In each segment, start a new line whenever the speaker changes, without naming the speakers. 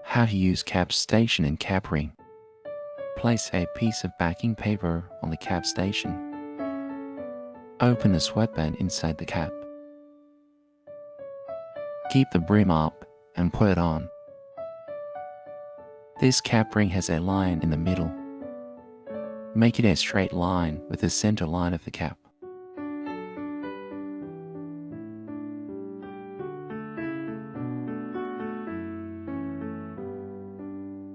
How to use cap station and cap ring. Place a piece of backing paper on the cap station. Open a sweatband inside the cap. Keep the brim up and put it on. This cap ring has a line in the middle. Make it a straight line with the center line of the cap.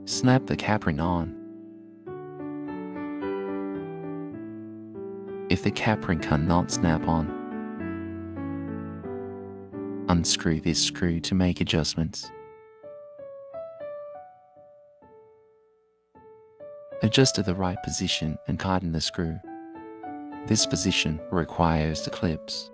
Snap the cap ring on. If the cap ring cannot snap on, unscrew this screw to make adjustments. Adjust to the right position and tighten the screw. This position requires the clips.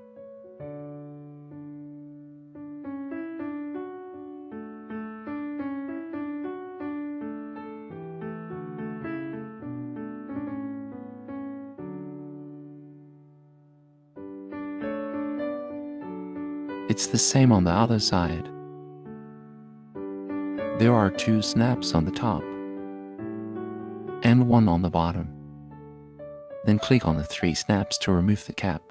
It's the same on the other side. There are 2 snaps on the top and 1 on the bottom. Then click on the 3 snaps to remove the cap.